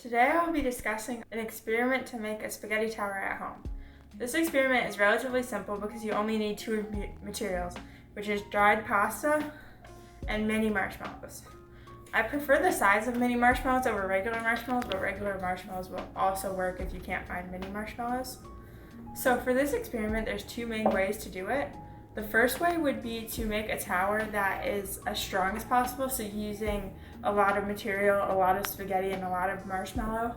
Today I will be discussing an experiment to make a spaghetti tower at home. This experiment is relatively simple because you only need two materials, which is dried pasta and mini marshmallows. I prefer the size of mini marshmallows over regular marshmallows, but regular marshmallows will also work if you can't find mini marshmallows. So for this experiment, there's two main ways to do it. The first way would be to make a tower that is as strong as possible, so using a lot of material, a lot of spaghetti, and a lot of marshmallow.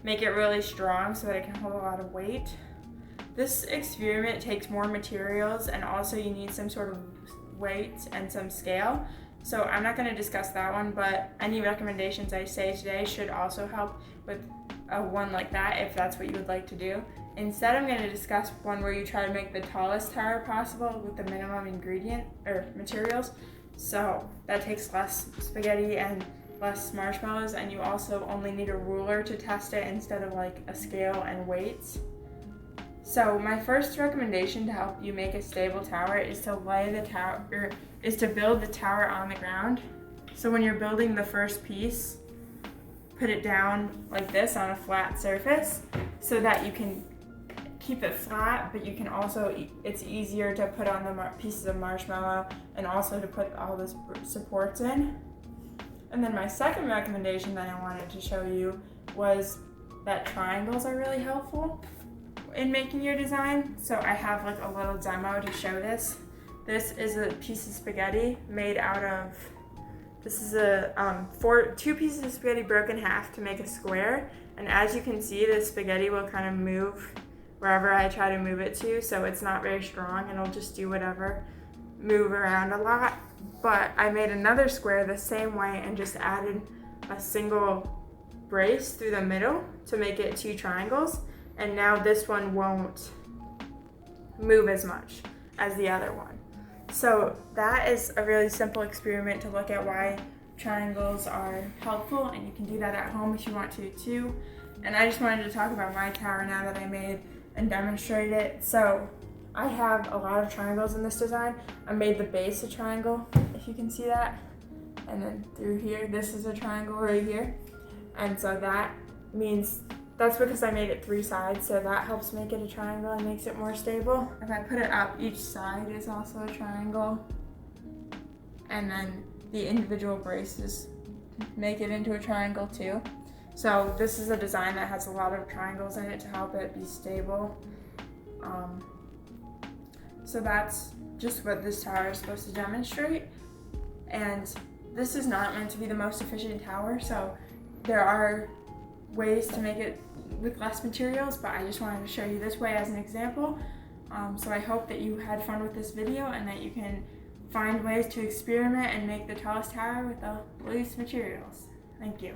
Make it really strong so that it can hold a lot of weight. This experiment takes more materials, and also you need some sort of weight and some scale. So I'm not going to discuss that one, but any recommendations I say today should also help with one like that if that's what you would like to do. Instead, I'm going to discuss one where you try to make the tallest tower possible with the minimum materials. So that takes less spaghetti and less marshmallows, and you also only need a ruler to test it instead of like a scale and weights. So my first recommendation to help you make a stable tower is to build the tower on the ground. So when you're building the first piece, put it down like this on a flat surface so that you can keep it flat, but you can also, it's easier to put on the pieces of marshmallow and also to put all the supports in. And then my second recommendation that I wanted to show you was that triangles are really helpful in making your design. So I have like a little demo to show this. This is a piece of spaghetti made out of, this is two pieces of spaghetti broken in half to make a square. And as you can see, the spaghetti will kind of move wherever I try to move it to, so it's not very strong and it'll just do whatever, move around a lot. But I made another square the same way and just added a single brace through the middle to make it two triangles, and now this one won't move as much as the other one. So that is a really simple experiment to look at why triangles are helpful, and you can do that at home if you want to too. And I just wanted to talk about my tower now that I made and demonstrate it. So I have a lot of triangles in this design. I made the base a triangle, if you can see that. And then through here, this is a triangle right here. And so that means, that's because I made it three sides, so that helps make it a triangle and makes it more stable. If I put it up, each side is also a triangle. And then the individual braces make it into a triangle too. So this is a design that has a lot of triangles in it to help it be stable. So that's just what this tower is supposed to demonstrate. And this is not meant to be the most efficient tower, so there are ways to make it with less materials, but I just wanted to show you this way as an example. So I hope that you had fun with this video and that you can find ways to experiment and make the tallest tower with the least materials. Thank you.